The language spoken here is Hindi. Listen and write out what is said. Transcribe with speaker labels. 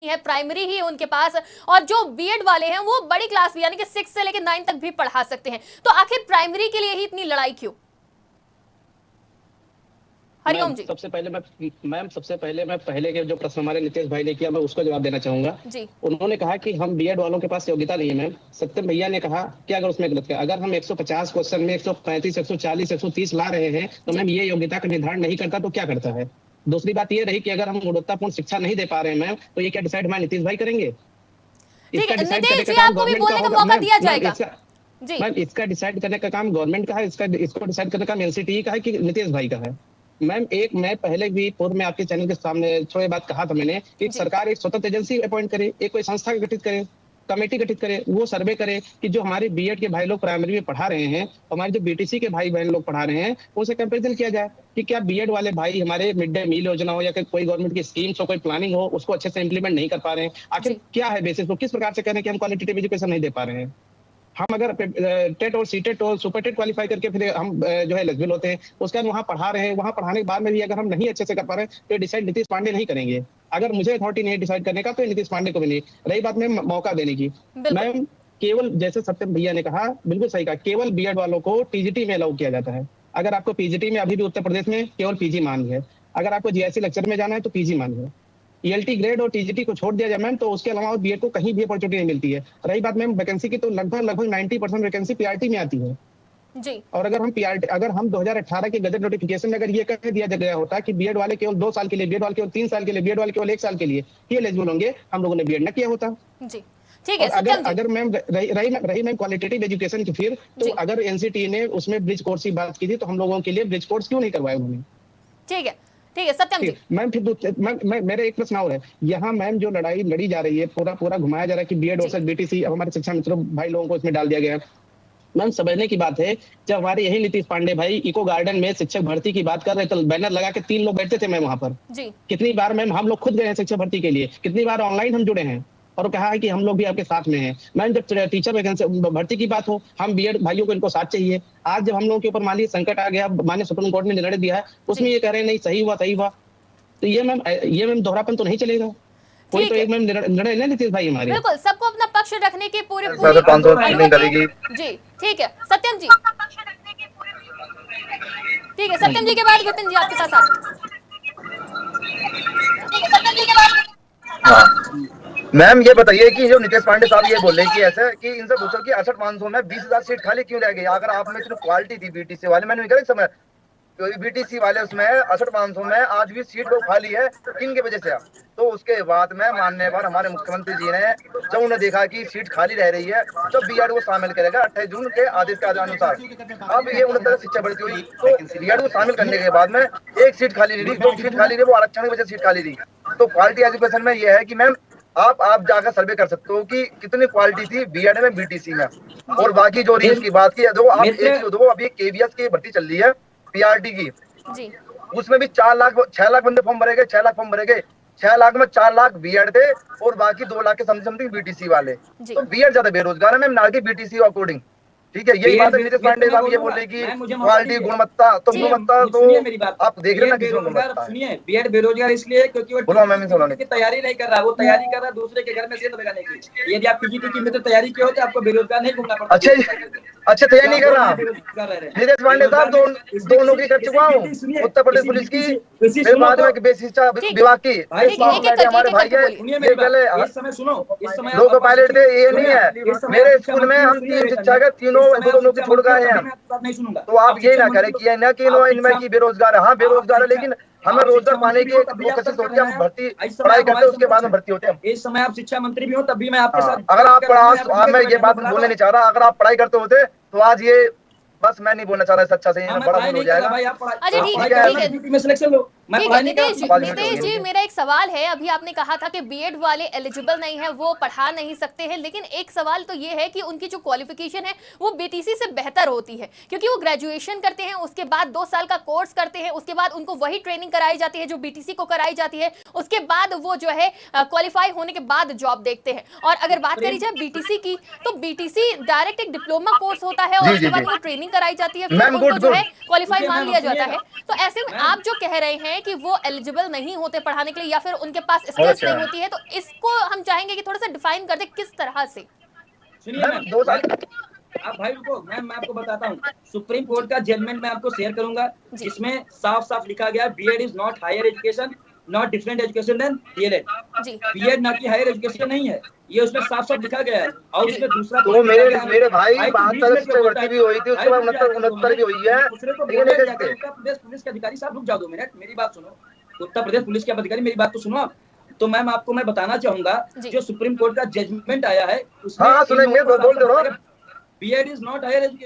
Speaker 1: है, प्राइमरी ही है उनके पास, और जो बीएड वाले हैं वो बड़ी क्लास भी यानी कि 6 से लेकर 9 तक भी पढ़ा सकते हैं। तो आखिर प्राइमरी के लिए ही इतनी लड़ाई क्यों? हरिओम जी।
Speaker 2: सबसे पहले मैं पहले के जो प्रश्न हमारे नीतीश भाई ने किया मैं उसको जवाब देना चाहूंगा
Speaker 1: जी।
Speaker 2: उन्होंने कहा कि हम बीएड वालों के पास योग्यता नहीं है। मैम सत्यम भैया ने कहा कि अगर उसमें गलत किया, अगर हम 150 क्वेश्चन में 135 140 130 ला रहे हैं तो मैम ये योग्यता का निर्धारण नहीं करता तो क्या करता है। दूसरी बात ये रही कि अगर हम गुणवत्तापूर्ण शिक्षा नहीं दे पा रहे हैं मैम तो ये क्या डिसाइड हमारे नीतीश भाई करेंगे?
Speaker 1: इसका डिसाइड करने का काम गवर्नमेंट का होगा। मौका दिया जाएगा जी।
Speaker 2: मैम इसका डिसाइड करने का काम गवर्नमेंट का है, इसको डिसाइड करने का काम एनसीटीई का है कि नीतीश भाई का है। मैम मैं पहले भी पूर्व में आपके चैनल के सामने थोड़ी बात कहा था मैंने कि सरकार एक स्वतंत्र एजेंसी अपॉइंट करे, एक कोई संस्था गठित करे, कमेटी गठित करे, वो सर्वे करे कि जो हमारे बीएड के भाई लोग प्राइमरी में पढ़ा रहे हैं, हमारे जो बीटीसी के भाई बहन लोग पढ़ा रहे हैं, उनसे कंपेरिजन किया जाए कि क्या बीएड वाले भाई हमारे मिड डे मील योजना हो या कोई गवर्नमेंट की स्कीम्स हो, कोई प्लानिंग हो, उसको अच्छे से इंप्लीमेंट नहीं कर पा रहे हैं। आखिर क्या है बेसिस, वो किस प्रकार से कह रहे हैं कि हम क्वालिटेटिव एजुकेशन नहीं दे पा रहे हैं। हम अगर टेट और सीटेट और सुपर टेट क्वालिफाई करके फिर हम जो है एलिजिबल होते हैं, उसके बाद वहाँ पढ़ा रहे हैं, वहाँ पढ़ाने के बाद में भी अगर हम नहीं अच्छे से कर पा रहे हैं तो डिसाइड नीतीश पांडे नहीं करेंगे। अगर मुझे अथॉरिटी नहीं डिसाइड करने का तो नीतीश पांडे को भी नहीं। रही बात में मौका देने की, मैम केवल जैसे सत्यम भैया ने कहा बिल्कुल सही कहा, केवल बीएड वालों को टीजीटी में अलाउ किया जाता है। अगर आपको पीजीटी में अभी भी उत्तर प्रदेश में केवल पीजी मांग है, अगर आपको जीआईसी लेक्चर में जाना है तो पीजी मांग है। ईएलटी ग्रेड और टीजीटी को छोड़ दिया जाए मैम तो उसके अलावा बीएड को कहीं भी अपॉर्चुनिटी नहीं मिलती है। रही बात मैम वैकेंसी की, तो लगभग 90% वैकेंसी पीआरटी में आती है
Speaker 1: जी।
Speaker 2: और अगर हम 2018 के गजट नोटिफिकेशन में अगर ये कह दिया गया होता कि बीएड वाले केवल 2 साल के लिए, बीएड वाले केवल 3 साल के लिए, बीएड वाले केवल 1 साल के लिए ही एलिजिबल होंगे, हम लोगों ने बीएड न किया होता
Speaker 1: जी। ठीक है।
Speaker 2: अगर मैम रही मैम क्वालिटेटिव एजुकेशन की, फिर तो अगर एनसीटी ने उसमें ब्रिज कोर्स की बात की थी तो हम लोगों के लिए ब्रिज कोर्स क्यों नहीं करवाया उन्होंने?
Speaker 1: ठीक है सत्यम जी।
Speaker 2: मैम फिर मेरे एक प्रश्न और है, यहाँ मैम जो लड़ाई लड़ी जा रही है, पूरा घुमाया जा रहा है कि बीएड वर्सेस बीटीसी, हमारे शिक्षा मित्रों भाई लोगों को इसमें डाल दिया गया है। मैम समझने की बात है, जब हमारे यही नीतीश पांडे भाई इको गार्डन में शिक्षक भर्ती की बात कर रहे थे, बैनर लगा के 3 लोग बैठते थे मैम वहां पर जी। कितनी बार मैम हम लोग खुद गए हैं शिक्षक भर्ती के लिए, कितनी बार ऑनलाइन हम जुड़े हैं और कहा है कि हम लोग भी आपके साथ में हैं। मैम जब टीचर वैकेंसी भर्ती की बात हो, हम बीएड भाइयों को इनको साथ चाहिए। आज जब हम लोगों के ऊपर माननीय संकट आ गया, माननीय सुप्रीम कोर्ट ने निर्णय दिया है, उसमें ये कह रहे हैं नहीं सही हुआ, तो ये मैम दोहरापन तो नहीं चलेगा। कोई तो एक मैम निर्णय ले नीतीश भाई हमारे।
Speaker 1: बिल्कुल, सबको अपना पक्ष रखने की पूरी जी। ठीक है सत्यम जी। ठीक है सत्यम जी के बाद विपिन जी आपके पास
Speaker 3: मैम ये बताइए कि जो नीतीश पांडे साहब ये बोल रहे हैं कि ऐसा कि इनसे पूछो कि 68,500 में 20,000 सीट खाली क्यों रह गई? अगर आप में इतनी क्वालिटी थी बीटीसी वाले, मैंने कहा समय बीटीसी वाले उसमें 68,500 में आज भी सीट वो खाली है, किन की वजह से? तो उसके बाद में मानने पर हमारे मुख्यमंत्री जी ने जब उन्हें देखा कि सीट खाली रह रही है तो बीएड को शामिल करेगा 28 जून के आदेश के अनुसार। अब ये 69 शिक्षा बढ़ती हुई तो बीएड को शामिल करने के बाद में एक सीट खाली नहीं रही, 2 सीट खाली रही, वो आरक्षण की वजह से सीट खाली रही। तो क्वालिटी एजुकेशन में ये है कि मैम आप जाकर सर्वे कर सकते हो कि कितनी क्वालिटी थी बीएड में, बीटीसी में। और बाकी जो रील्स की बात की, जो आप अभी केवीएस की भर्ती चल रही है पीआरटी की जी, उसमें भी 6 लाख बंदे फॉर्म भरे गए, 6 लाख फॉर्म भरे गए, 6 लाख में 4 लाख बीएड थे और बाकी 2 लाख के समथिंग बीटीसी वाले। तो बीएड ज्यादा बेरोजगार है मैम, ना कि बीटीसी अकॉर्डिंग। ठीक है, यही बात है। नीतीश पांडे साहब ये बोल रहे कि क्वालिटी गुणवत्ता तो आप देख रहे ना किसी गुणवत्ता।
Speaker 4: सुनिए, बीएड बेरोजगार इसलिए क्योंकि वो तैयारी नहीं कर रहा, वो तैयारी कर रहा दूसरे के घर में सेंध लगाने की। यदि आप पीजीटी की में तैयारी की हो तो आपको बेरोजगार नहीं घूमना पड़ता।
Speaker 3: अच्छा तैयारी नहीं कर रहा नीतीश पांडे साहब। 2 नौकरी कर चुका हूँ, उत्तर प्रदेश पुलिस की, फिर माध्यमिक शिक्षा विभाग की। हमारे भाई लोको पायलट थे, ये नहीं है मेरे स्कूल में। हम 3 शिक्षा के तीनों नौकरी छोड़ गए हैं। तो आप ये ना करें कि इनमें की बेरोजगार है। हाँ बेरोजगार है, लेकिन हमें रोजगार पाने की कोशिश होती है। हम भर्ती पढ़ाई करते हैं, उसके बाद में भर्ती होते हैं।
Speaker 4: इस समय आप शिक्षा मंत्री भी हो, तब भी मैं आपके साथ
Speaker 3: अगर आप मैं ये बात बोलने नहीं चाह रहा, अगर आप पढ़ाई करते होते तो आज ये बस मैं नहीं बोलना चाह रहा, अच्छा से बड़ा हो जाएगा।
Speaker 1: अच्छा ठीक है नितेश जी, मेरा एक सवाल है। अभी आपने कहा था कि बीएड वाले एलिजिबल नहीं है, वो पढ़ा नहीं सकते हैं, लेकिन एक सवाल तो ये है कि उनकी जो क्वालिफिकेशन है वो बीटीसी से बेहतर होती है, क्योंकि वो ग्रेजुएशन करते हैं, उसके बाद 2 साल का कोर्स करते हैं, उसके बाद उनको वही ट्रेनिंग कराई जाती है जो बीटीसी को कराई जाती है, उसके बाद वो जो है क्वालिफाई होने के बाद जॉब देखते हैं। और अगर बात करी जाए बीटीसी की, तो बीटीसी डायरेक्ट एक डिप्लोमा कोर्स होता है और उसके बाद वो ट्रेनिंग ट्रेनिंग कराई जाती है, फिर
Speaker 3: मैम,
Speaker 1: उनको
Speaker 3: गुड,
Speaker 1: जो है
Speaker 3: गुड।
Speaker 1: क्वालिफाई मान
Speaker 4: मैम,
Speaker 1: लिया जाता
Speaker 4: सुनिएगा।
Speaker 1: है। तो ऐसे में
Speaker 4: मैम।
Speaker 1: आप जो कह रहे हैं कि वो एलिजिबल नहीं होते पढ़ाने के लिए या फिर उनके पास स्किल्स
Speaker 3: अच्छा।
Speaker 1: नहीं होती है, तो इसको हम चाहेंगे कि थोड़ा सा डिफाइन कर दे किस तरह से।
Speaker 4: सुनिए
Speaker 3: मैम,
Speaker 4: मैम,
Speaker 3: 2 साल
Speaker 4: आप भाई रुको मैम, मैं आपको बताता हूँ। सुप्रीम कोर्ट का जजमेंट मैं आपको शेयर करूंगा,
Speaker 1: जी।
Speaker 4: जिसमें साफ साफ लिखा गया BEd is not higher education, not different education then DElEd.
Speaker 1: जी
Speaker 4: बीएड ना कि हायर एजुकेशन नहीं है, ये उसमें साफ साफ लिखा गया है। और उसमें दूसरा
Speaker 3: तो
Speaker 4: point लिखा
Speaker 3: मेरे
Speaker 4: गया है,
Speaker 3: मेरे भाई
Speaker 4: भाई तुम बीच
Speaker 3: 72
Speaker 4: में क्यों बोलता
Speaker 3: भर्ती
Speaker 4: है?
Speaker 3: भी हुई थी, उसके
Speaker 4: भाई
Speaker 3: बाद
Speaker 4: रुक जा,
Speaker 3: 69 भी हुई है,
Speaker 4: दूसरे को
Speaker 3: लेकिन
Speaker 4: बोलने
Speaker 3: नहीं
Speaker 4: जाकर
Speaker 3: देते।
Speaker 4: उत्तर प्रदेश पुलिस के अधिकारी साहब रुक जाओ 2 मिनट, मेरी बात सुनो। उत्तर प्रदेश पुलिस के अधिकारी मेरी बात तो सुनो आप। तो मैम आपको मैं बताना चाहूंगा,
Speaker 1: जी।
Speaker 4: जो सुप्रीम कोर्ट का जजमेंट आया है उसमें
Speaker 3: हाँ, सुनेंगे, बोल दो।
Speaker 4: BEd is not higher education.